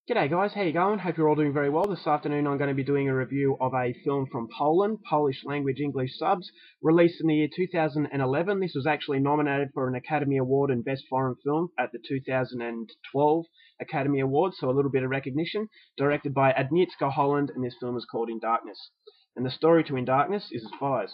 G'day guys, how you going? Hope you're all doing very well. This afternoon I'm going to be doing a review of a film from Poland, Polish language English subs, released in the year 2011. This was actually nominated for an Academy Award in Best Foreign Film at the 2012 Academy Awards, so a little bit of recognition. Directed by Agnieszka Holland, and this film is called In Darkness. And the story to In Darkness is as follows.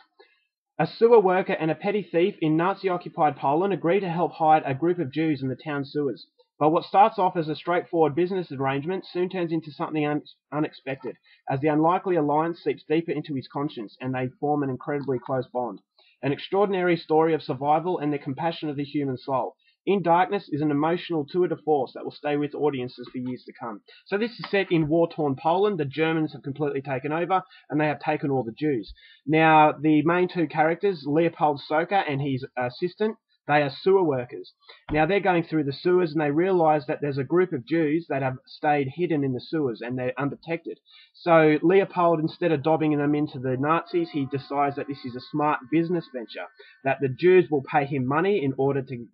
A sewer worker and a petty thief in Nazi-occupied Poland agree to help hide a group of Jews in the town sewers. But what starts off as a straightforward business arrangement soon turns into something unexpected, as the unlikely alliance seeps deeper into his conscience and they form an incredibly close bond. An extraordinary story of survival and the compassion of the human soul. In Darkness is an emotional tour de force that will stay with audiences for years to come. So this is set in war-torn Poland. The Germans have completely taken over and they have taken all the Jews. Now, the main two characters, Leopold Soka and his assistant, they are sewer workers. Now, they're going through the sewers and they realise that there's a group of Jews that have stayed hidden in the sewers and they're undetected. So Leopold, instead of dobbing them into the Nazis, he decides that this is a smart business venture, that the Jews will pay him money in order to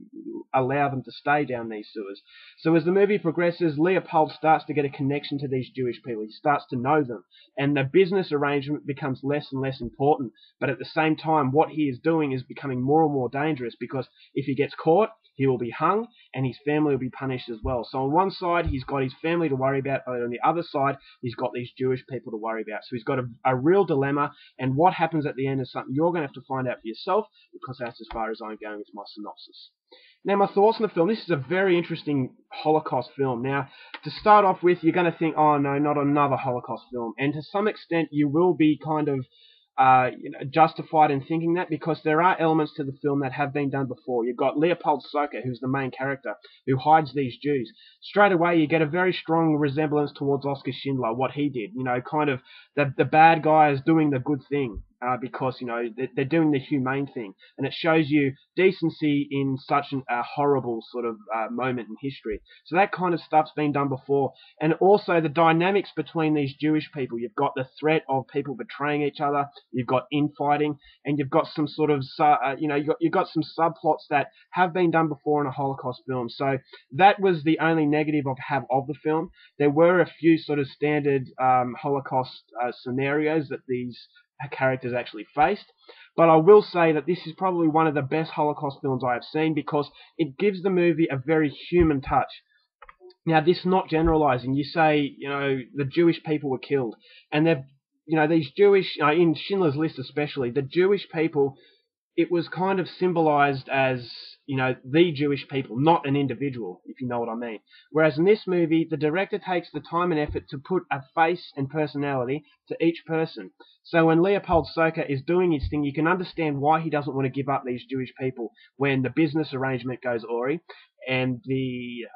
allow them to stay down these sewers. So as the movie progresses, Leopold starts to get a connection to these Jewish people. He starts to know them. And the business arrangement becomes less and less important. But at the same time, what he is doing is becoming more and more dangerous, because if he gets caught, he will be hung and his family will be punished as well. So on one side, he's got his family to worry about, but on the other side, he's got these Jewish people to worry about. So he's got a real dilemma, and what happens at the end is something you're going to have to find out for yourself, because that's as far as I'm going with my synopsis. Now, my thoughts on the film. This is a very interesting Holocaust film. Now, to start off with, you're going to think, oh no, not another Holocaust film. And to some extent, you will be kind of justified in thinking that, because there are elements to the film that have been done before. You've got Leopold Soka, who's the main character, who hides these Jews. Straight away, you get a very strong resemblance towards Oskar Schindler, what he did. Kind of the bad guy is doing the good thing. Because they're doing the humane thing, and it shows you decency in such a horrible sort of moment in history. So that kind of stuff's been done before, and also the dynamics between these Jewish people. You've got the threat of people betraying each other. You've got infighting, and you've got some sort of you've got some subplots that have been done before in a Holocaust film. So that was the only negative of the film. There were a few sort of standard Holocaust scenarios that these characters actually faced. But I will say that this is probably one of the best Holocaust films I have seen, because it gives the movie a very human touch. Now, this is not generalizing. You say, the Jewish people were killed, and these Jewish, in Schindler's List especially, the Jewish people, it was kind of symbolized as, the Jewish people, not an individual, if you know what I mean. Whereas in this movie, the director takes the time and effort to put a face and personality to each person. So when Leopold Soka is doing his thing, you can understand why he doesn't want to give up these Jewish people when the business arrangement goes awry and the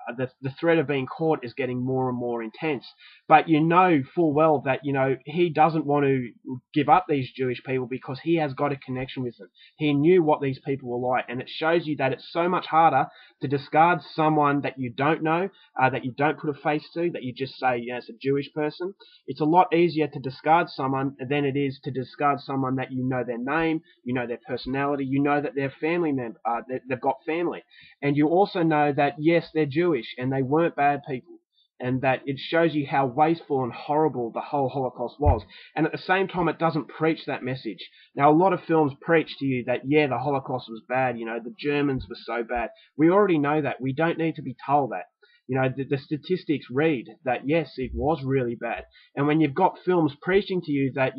threat of being caught is getting more and more intense. But you know full well that he doesn't want to give up these Jewish people, because he has got a connection with them. He knew what these people were like, and it shows you that it's so much harder to discard someone that you don't know, that you don't put a face to, that you just say, it's a Jewish person. It's a lot easier to discard someone than it is to discard someone that you know their name, you know their personality, you know that they're family member, they've got family, and you also know that yes, they're Jewish and they weren't bad people, and that it shows you how wasteful and horrible the whole Holocaust was. And at the same time, it doesn't preach that message. Now, a lot of films preach to you that, yeah, the Holocaust was bad, the Germans were so bad. We already know that. We don't need to be told that. The statistics read that, yes, it was really bad. And when you've got films preaching to you that,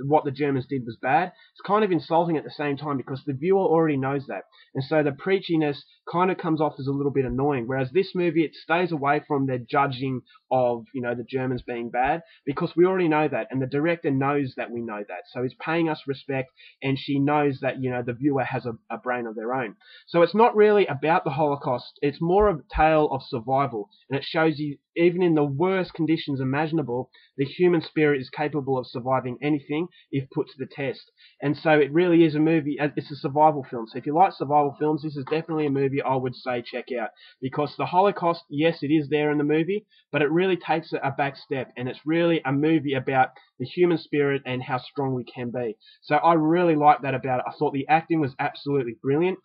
what the Germans did was bad, it's kind of insulting at the same time, because the viewer already knows that. And so the preachiness kind of comes off as a little bit annoying. Whereas this movie, it stays away from the judging of, the Germans being bad, because we already know that. And the director knows that we know that. So he's paying us respect, and she knows that, the viewer has a brain of their own. So it's not really about the Holocaust. It's more of a tale of survival. And it shows you, even in the worst conditions imaginable, the human spirit is capable of surviving anything if put to the test. And so it really is a movie, it's a survival film. So if you like survival films, this is definitely a movie I would say check out. Because the Holocaust, yes, it is there in the movie, but it really takes a back step. And it's really a movie about the human spirit and how strong we can be. So I really like that about it. I thought the acting was absolutely brilliant.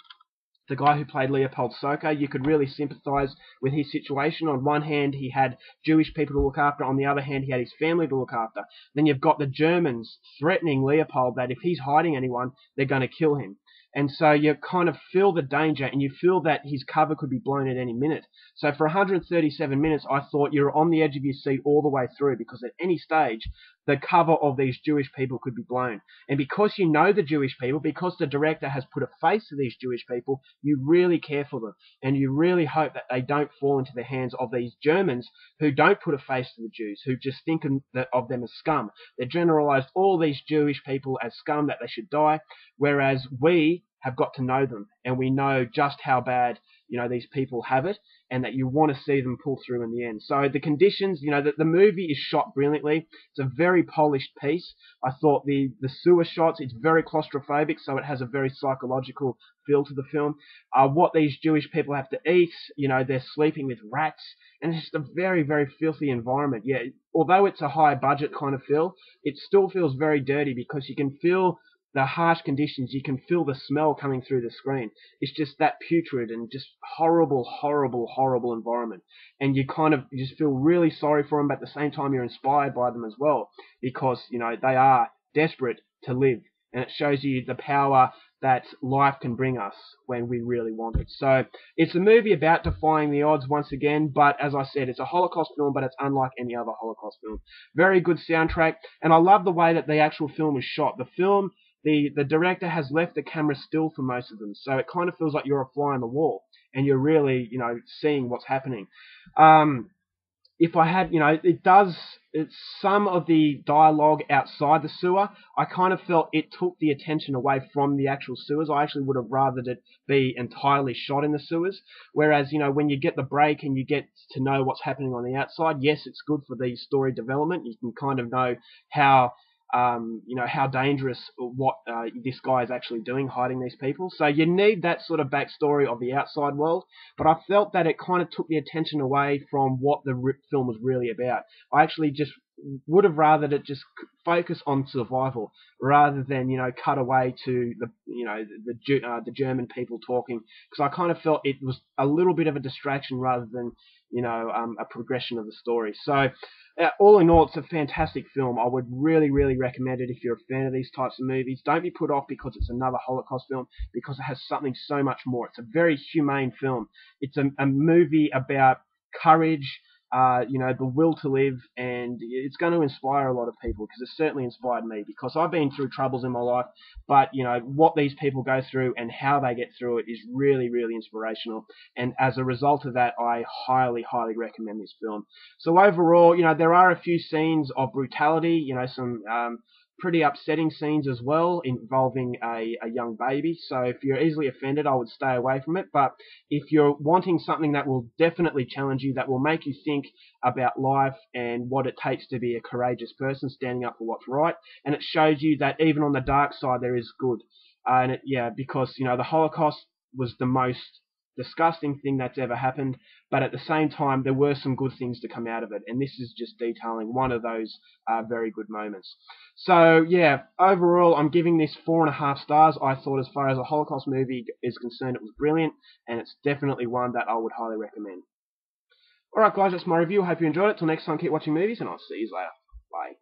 the guy who played Leopold Soka, you could really sympathise with his situation. On one hand, he had Jewish people to look after. On the other hand, he had his family to look after. Then you've got the Germans threatening Leopold that if he's hiding anyone, they're going to kill him. And so you kind of feel the danger, and you feel that his cover could be blown at any minute. So for 137 minutes, I thought you're on the edge of your seat all the way through, because at any stage, the cover of these Jewish people could be blown. And because you know the Jewish people, because the director has put a face to these Jewish people, you really care for them. And you really hope that they don't fall into the hands of these Germans who don't put a face to the Jews, who just think of them as scum. They generalized all these Jewish people as scum, that they should die, whereas we have got to know them, and we know just how bad, these people have it, and that you want to see them pull through in the end. So the conditions, the movie is shot brilliantly. It's a very polished piece. I thought the sewer shots, it's very claustrophobic, so it has a very psychological feel to the film. What these Jewish people have to eat, they're sleeping with rats, and it's just a very, very filthy environment. Yeah, although it's a high budget kind of feel, it still feels very dirty, because you can feel the harsh conditions, you can feel the smell coming through the screen. It's just that putrid and just horrible, horrible, horrible environment. And you just feel really sorry for them, but at the same time you're inspired by them as well, because, they are desperate to live. And it shows you the power that life can bring us when we really want it. So it's a movie about defying the odds once again, but as I said, it's a Holocaust film, but it's unlike any other Holocaust film. Very good soundtrack, and I love the way that the actual film is shot. The director has left the camera still for most of them, so it kind of feels like you're a fly on the wall, and you're really, seeing what's happening. If I had, it's some of the dialogue outside the sewer, I kind of felt it took the attention away from the actual sewers. I actually would have rathered it be entirely shot in the sewers. Whereas, when you get the break and you get to know what's happening on the outside, yes, it's good for the story development. You can kind of know how dangerous what this guy is actually doing, hiding these people. So you need that sort of backstory of the outside world, but I felt that it kind of took the attention away from what the film was really about. I actually just would have rather it just focus on survival rather than cut away to the German people talking, because I kind of felt it was a little bit of a distraction rather than a progression of the story. So all in all, it's a fantastic film. I would really, really recommend it if you're a fan of these types of movies. Don't be put off because it's another Holocaust film, because it has something so much more. It's a very humane film. It's a movie about courage, the will to live, and it's going to inspire a lot of people, because it certainly inspired me, because I've been through troubles in my life, but what these people go through and how they get through it is really, really inspirational, and as a result of that, I highly, highly recommend this film. So overall, there are a few scenes of brutality, some pretty upsetting scenes as well, involving a young baby. So if you're easily offended, I would stay away from it. But if you're wanting something that will definitely challenge you, that will make you think about life and what it takes to be a courageous person, standing up for what's right, and it shows you that even on the dark side there is good. Because the Holocaust was the most disgusting thing that's ever happened, but at the same time there were some good things to come out of it, and this is just detailing one of those very good moments. So yeah, overall I'm giving this 4.5 stars. I thought, as far as a Holocaust movie is concerned, it was brilliant, and it's definitely one that I would highly recommend. Alright guys, that's my review. I hope you enjoyed it. Till next time, keep watching movies, and I'll see you later. Bye.